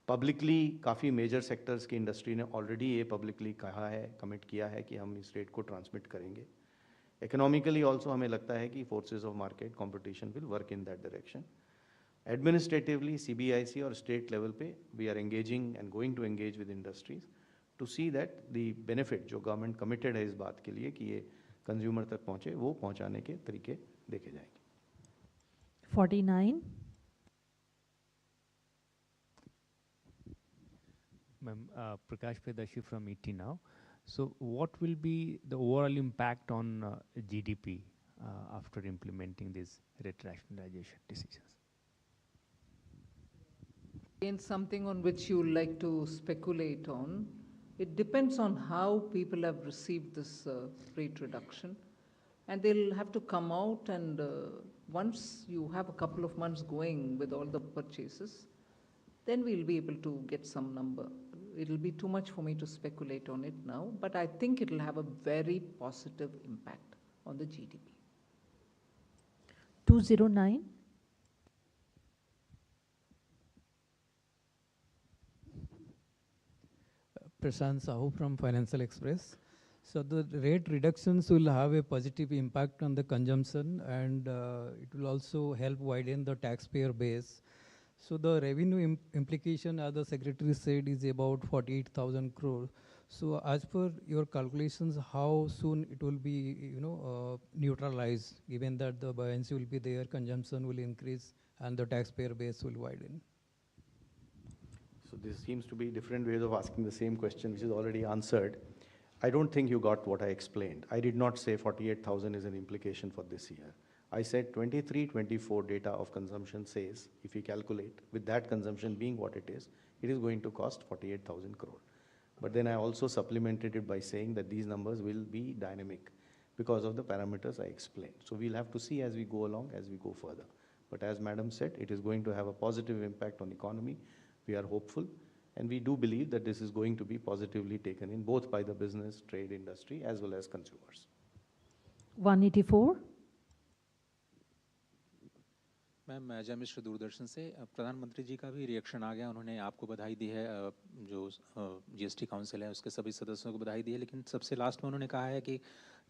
पब्लिकली काफ़ी मेजर सेक्टर्स की इंडस्ट्री ने ऑलरेडी ये पब्लिकली कहा है, कमिट किया है कि हम इस रेट को ट्रांसमिट करेंगे. इकोनॉमिकली ऑल्सो हमें लगता है कि forces of market competition will work in that direction. Administratively CBIC और स्टेट लेवल पे we are engaging and going to engage with industries to see that the benefit जो government committed है इस बात के लिए कि ये कंज्यूमर तक पहुँचे, वो पहुँचाने के तरीके देखे जाएंगे. 49. Ma'am, Prakash Predashi from ET Now. So what will be the overall impact on GDP after implementing these rate rationalization decisions? Again, something on which you would like to speculate on. It depends on how people have received this rate reduction, and they'll have to come out, and once you have a couple of months going with all the purchases, then we'll be able to get some number. it'll be too much for me to speculate on it now, but I think it'll have a very positive impact on the GDP. 209. Prashant Sahu from Financial Express. So the rate reductions will have a positive impact on the consumption, and it will also help widen the taxpayer base. So the revenue implication, as the Secretary said, is about 48,000 crore. So as per your calculations, how soon it will be, neutralized, given that the buoyancy will be there, consumption will increase, and the taxpayer base will widen? So this seems to be different ways of asking the same question, which is already answered. I don't think you got what I explained. I did not say 48,000 is an implication for this year. I said 23-24 data of consumption says, if you calculate, with that consumption being what it is going to cost 48,000 crore. But then I also supplemented it by saying that these numbers will be dynamic because of the parameters I explained. So we'll have to see as we go along, as we go further. But as Madam said, it is going to have a positive impact on the economy. We are hopeful, and we do believe that this is going to be positively taken in both by the business, trade, industry, as well as consumers. 184. Ma'am जय मिश्र दूरदर्शन से प्रधानमंत्री जी का भी reaction आ गया, उन्होंने आपको बधाई दी है, जो जीएसटी काउंसिल है उसके सभी सदस्यों को बधाई दी है, लेकिन सबसे लास्ट में उन्होंने कहा है कि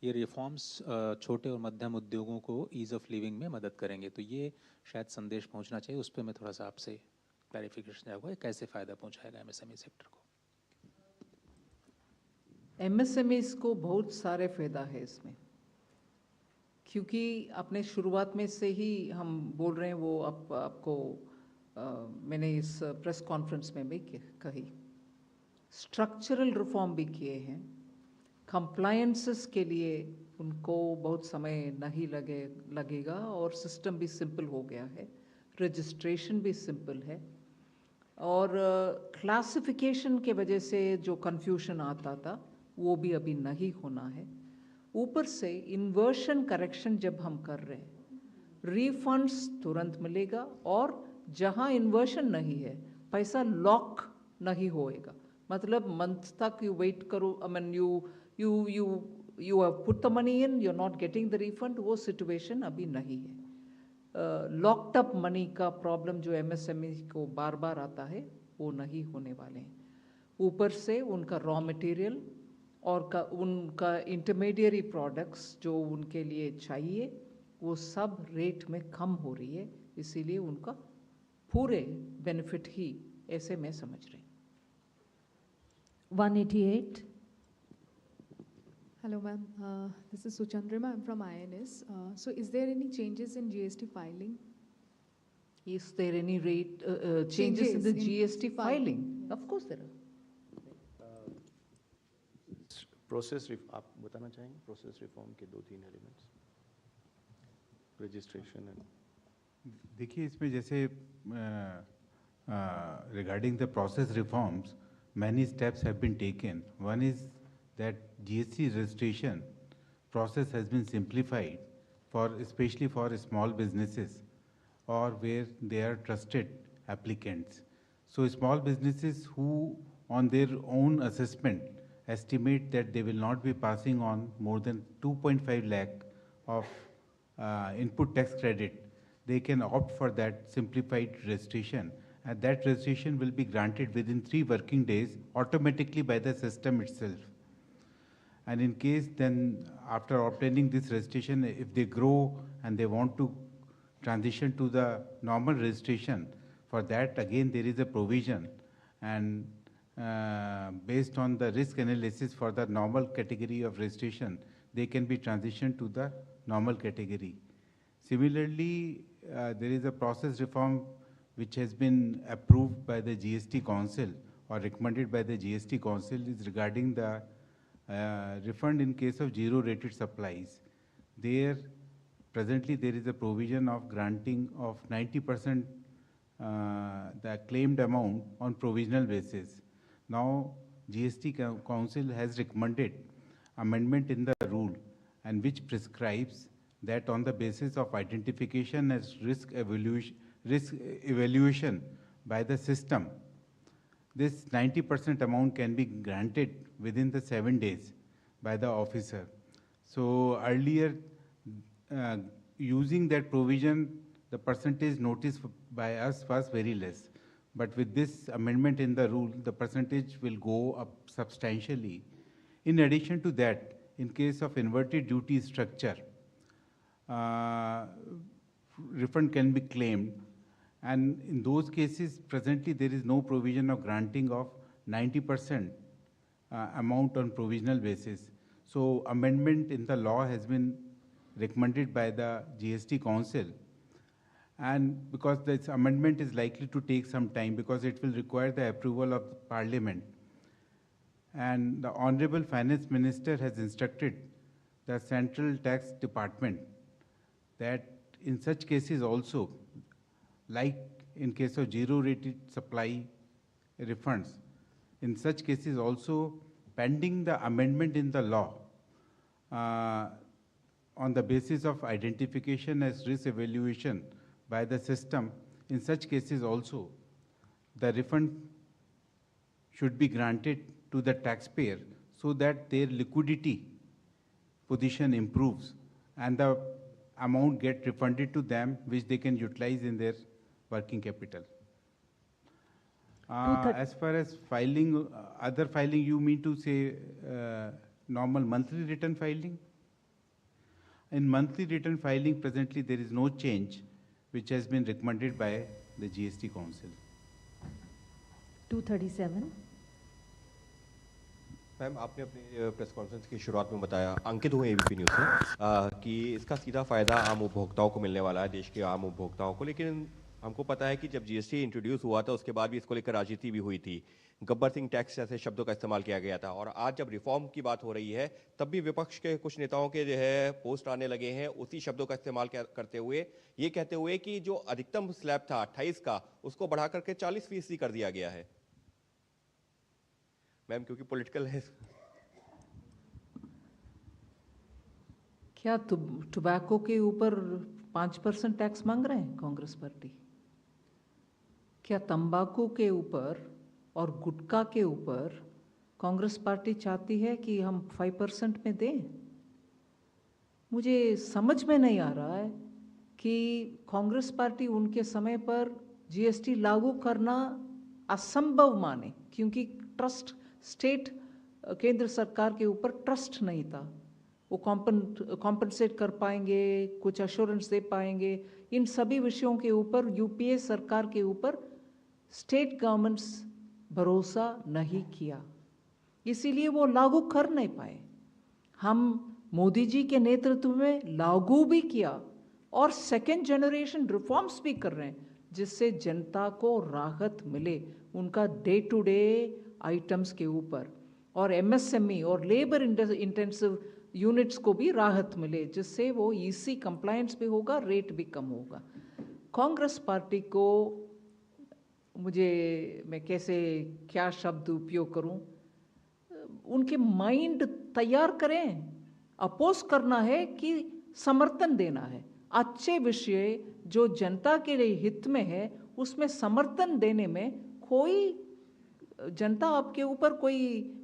ये रिफॉर्म्स छोटे और मध्यम उद्योगों को ईज ऑफ लिविंग में मदद करेंगे, तो ये शायद संदेश पहुंचना चाहिए, उस पर मैं थोड़ा सा आपसे क्लैरिफिकेशन चाहूँगा, कैसे फ़ायदा पहुंचाएगा एमएसएमई सेक्टर को? एमएसएमईज को बहुत सारे फायदा है इसमें, क्योंकि अपने शुरुआत में से ही हम बोल रहे हैं, वो आपको मैंने इस प्रेस कॉन्फ्रेंस में भी कही, स्ट्रक्चरल रिफॉर्म भी किए हैं, कंप्लायंसेस के लिए उनको बहुत समय नहीं लगेगा और सिस्टम भी सिंपल हो गया है, रजिस्ट्रेशन भी सिंपल है, और क्लासिफिकेशन के वजह से जो कन्फ्यूजन आता था वो भी अभी नहीं होना है। ऊपर से इन्वर्शन करेक्शन जब हम कर रहे हैं, रिफंड्स तुरंत मिलेगा, और जहां इन्वर्शन नहीं है पैसा लॉक नहीं होएगा, मतलब मंथ तक यू वेट करो, I mean you have put the money in, you are not getting the refund, वो सिचुएशन अभी नहीं है। लॉक्ड अप मनी का प्रॉब्लम जो एमएसएमई को बार बार आता है वो नहीं होने वाले हैं। ऊपर से उनका रॉ मटेरियल और उनका इंटरमीडियरी प्रोडक्ट्स जो उनके लिए चाहिए वो सब रेट में कम हो रही है, इसीलिए उनका पूरे बेनिफिट ही ऐसे मैं समझ रही। 188. Hello ma'am, this is Suchandrima, I'm from INS. So is there any changes in GST filing? Is there any rate changes in the GST filing? Of course there are. Process आप बताना चाहेंगे process reform के 2-3 elements, registration and? देखिए इसमें जैसे regarding the process reforms, many steps have been taken. One is that GST registration process has been simplified for especially for small businesses or where they are trusted applicants. So small businesses who on their own assessment estimate that they will not be passing on more than 2.5 lakh of input tax credit, they can opt for that simplified registration, and that registration will be granted within 3 working days automatically by the system itself. And in case then after obtaining this registration, if they grow and they want to transition to the normal registration, for that again there is a provision, and based on the risk analysis for the normal category of registration, they can be transitioned to the normal category. Similarly, there is a process reform which has been approved by the GST Council or recommended by the GST Council, is regarding the refund in case of zero-rated supplies. There, presently there is a provision of granting of 90% the claimed amount on provisional basis. Now, GST Council has recommended amendment in the rule, and which prescribes that on the basis of identification as risk evaluation by the system, this 90% amount can be granted within the 7 days by the officer. So earlier, using that provision, the percentage noticed by us was very less. But with this amendment in the rule, the percentage will go up substantially. In addition to that, in case of inverted duty structure, refund can be claimed. And in those cases, presently there is no provision of granting of 90% amount on provisional basis. So amendment in the law has been recommended by the GST Council. And because this amendment is likely to take some time because it will require the approval of the Parliament. And the Honorable Finance Minister has instructed the Central Tax Department that in such cases also, like in case of zero-rated supply refunds, in such cases also, pending the amendment in the law, on the basis of identification as risk evaluation by the system, in such cases also, the refund should be granted to the taxpayer so that their liquidity position improves and the amount get refunded to them which they can utilize in their working capital. As far as filing, other filing, you mean to say normal monthly return filing? In monthly return filing, presently there is no change which has been recommended by the GST Council. 237. Ma'am आपने अपनी press conference की शुरुआत में बताया, अंकित हुए ABP news से, कि इसका सीधा फ़ायदा आम उपभोक्ताओं को मिलने वाला है, देश के आम उपभोक्ताओं को। लेकिन हमको पता है कि जब जीएसटी इंट्रोड्यूस हुआ था उसके बाद भी इसको लेकर राजनीति भी हुई थी, गब्बर सिंह टैक्स जैसे शब्दों का इस्तेमाल किया गया था। और आज जब रिफॉर्म की बात हो रही है तब भी विपक्ष के कुछ नेताओं के जो है पोस्ट आने लगे हैं उसी शब्दों का इस्तेमाल करते हुए, ये कहते हुए कि जो अधिकतम स्लैब था 28 का उसको बढ़ा करके 40% कर दिया गया है। मैम क्योंकि पॉलिटिकल है। क्या टोबैको के ऊपर 5% टैक्स मांग रहे हैं कांग्रेस पार्टी? क्या तंबाकू के ऊपर और गुटखा के ऊपर कांग्रेस पार्टी चाहती है कि हम 5% में दें? मुझे समझ में नहीं आ रहा है कि कांग्रेस पार्टी उनके समय पर जीएसटी लागू करना असंभव माने, क्योंकि ट्रस्ट स्टेट केंद्र सरकार के ऊपर ट्रस्ट नहीं था। वो कॉम्पनसेट कर पाएंगे, कुछ अश्योरेंस दे पाएंगे, इन सभी विषयों के ऊपर यूपीए सरकार के ऊपर स्टेट गवर्नमेंट्स भरोसा नहीं किया, इसीलिए वो लागू कर नहीं पाए। हम मोदी जी के नेतृत्व में लागू भी किया और सेकेंड जनरेशन रिफॉर्म्स भी कर रहे हैं, जिससे जनता को राहत मिले उनका डे टू डे आइटम्स के ऊपर, और एमएसएमई और लेबर इंटेंसिव यूनिट्स को भी राहत मिले, जिससे वो ईसी कंप्लायंस भी होगा, रेट भी कम होगा। कांग्रेस पार्टी को मैं कैसे क्या शब्द उपयोग करूं, उनके माइंड तैयार करें। अपोज करना है कि समर्थन देना है। अच्छे विषय जो जनता के लिए हित में है उसमें समर्थन देने में कोई जनता आपके ऊपर कोई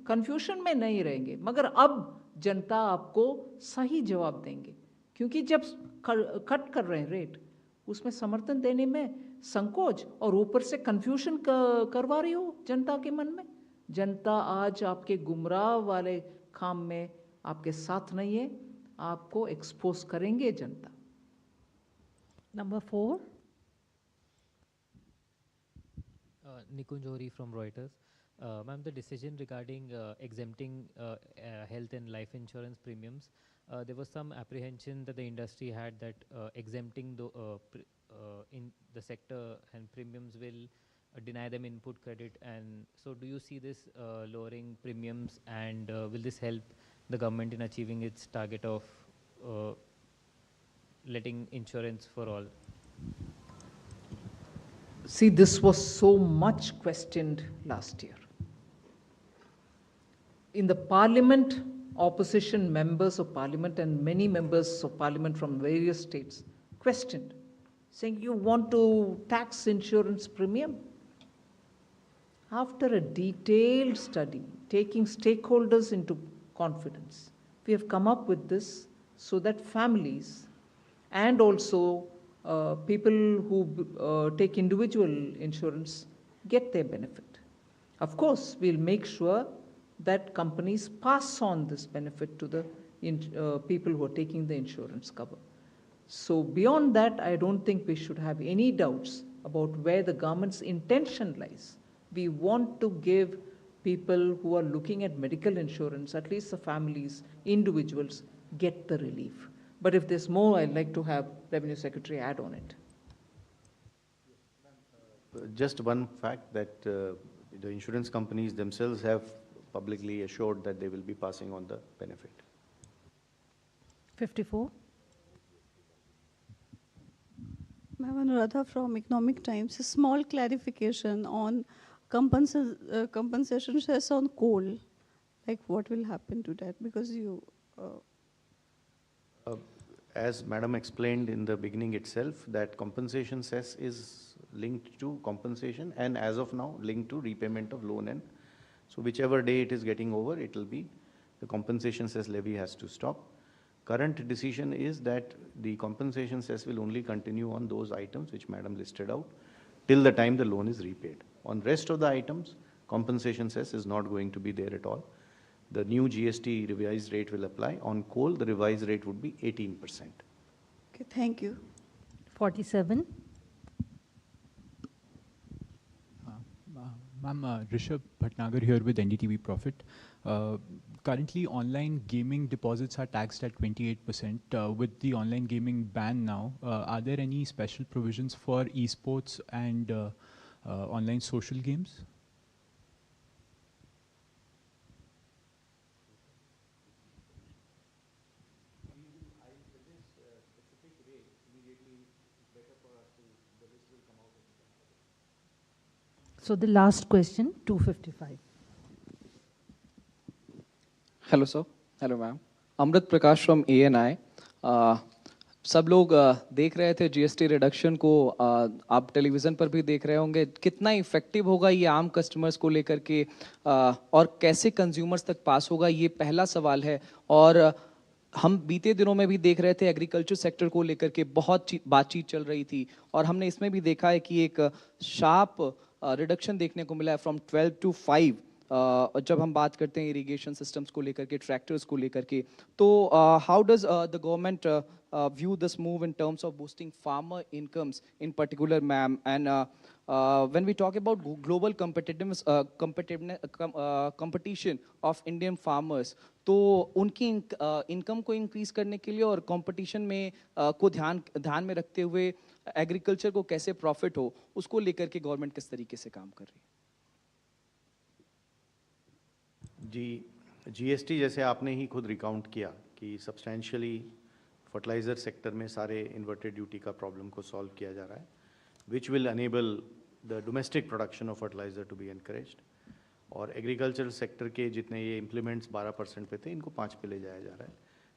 कंफ्यूजन में नहीं रहेंगे, मगर अब जनता आपको सही जवाब देंगे, क्योंकि जब कट कर रहे हैं रेट उसमें समर्थन देने में संकोच और ऊपर से कंफ्यूजन करवा रही हो जनता के मन में। जनता आज आपके गुमराह वाले काम में आपके साथ नहीं है, आपको एक्सपोज करेंगे जनता। Number 4. Nikunj Ohri from Reuters. Ma'am, the decision regarding exempting health and life insurance premiums, there was some apprehension that the industry had that exempting in the sector and premiums will deny them input credit, and so do you see this lowering premiums, and will this help the government in achieving its target of letting insurance for all? See, this was so much questioned last year. In the parliament, opposition members of parliament and many members of parliament from various states questioned, saying, you want to tax insurance premium? after a detailed study, taking stakeholders into confidence, we have come up with this so that families and also people who take individual insurance get their benefit. Of course, we'll make sure that companies pass on this benefit to the people who are taking the insurance cover. So beyond that, I don't think we should have any doubts about where the government's intention lies. We want to give people who are looking at medical insurance, at least the families, individuals, get the relief. But if there's more, I'd like to have Revenue Secretary add on it. Just one fact that the insurance companies themselves have publicly assured that they will be passing on the benefit. 54. Ma'am, Anuradha from Economic Times. A small clarification on compensation cess on coal. Like what will happen to that? Because you... As Madam explained in the beginning itself, that compensation cess is linked to compensation and as of now linked to repayment of loan, and so whichever day it is getting over, it will be the compensation cess levy has to stop. Current decision is that the compensation cess will only continue on those items which Madam listed out till the time the loan is repaid. On rest of the items, compensation cess is not going to be there at all. The new GST revised rate will apply. On coal, the revised rate would be 18%. Okay, thank you. 47. Ma'am, Rishabh Bhatnagar here with NDTV Profit. Currently, online gaming deposits are taxed at 28%. With the online gaming ban now, are there any special provisions for esports and online social games? So the last question, 255. Hello sir, hello ma'am, Amrit Prakash from ANI. सब लोग देख रहे थे GST reduction को, आप television पर भी देख रहे होंगे. कितना इफेक्टिव होगा ये आम कस्टमर्स को लेकर के, और कैसे कंज्यूमर्स तक पास होगा, ये पहला सवाल है. और हम बीते दिनों में भी देख रहे थे एग्रीकल्चर सेक्टर को लेकर के बहुत बातचीत चल रही थी, और हमने इसमें भी देखा है कि एक शार्प रिडक्शन देखने को मिला है फ्रॉम 12 to 5. जब हम बात करते हैं इरिगेशन सिस्टम्स को लेकर के, ट्रैक्टर्स को लेकर के, तो how does the government view this move in terms of boosting farmer incomes in particular, ma'am? And when we talk about global competition of Indian farmers, तो उनकी इनकम को इंक्रीज करने के लिए और कंपटीशन में को ध्यान में रखते हुए एग्रीकल्चर को कैसे प्रॉफिट हो, उसको लेकर के गवर्नमेंट किस तरीके से काम कर रही है? जी, जीएसटी जैसे आपने ही खुद रिकाउंट किया कि सब्सटेंशियली फर्टिलाइजर सेक्टर में सारे इन्वर्टेड ड्यूटी का प्रॉब्लम को सॉल्व किया जा रहा है, which will enable the domestic production of fertiliser to be encouraged. और एग्रीकल्चरल सेक्टर के जितने ये इम्प्लीमेंट्स 12% पे थे, इनको 5 पे ले जाया जा रहा है,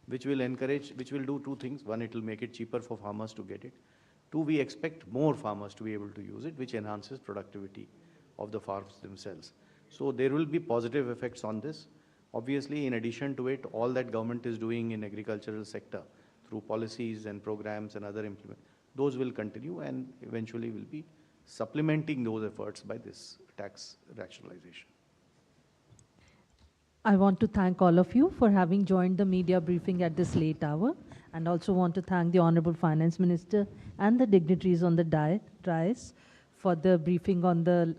which will do 2 things. 1, it will make it cheaper for farmers to get it. 2, we expect more farmers to be able to use it, which enhances productivity of the farms themselves. So there will be positive effects on this. Obviously, in addition to it, all that government is doing in agricultural sector through policies and programs and other implement, those will continue and eventually will be supplementing those efforts by this tax rationalization. I want to thank all of you for having joined the media briefing at this late hour, and also want to thank the Honorable Finance Minister and the dignitaries on the dais for the briefing on the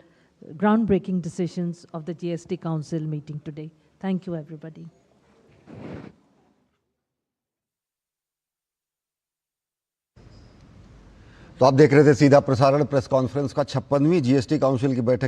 groundbreaking decisions of the GST Council meeting today. Thank you, everybody. तो आप देख रहे थे सीधा प्रसारण press conference का 56वीं GST council की बैठक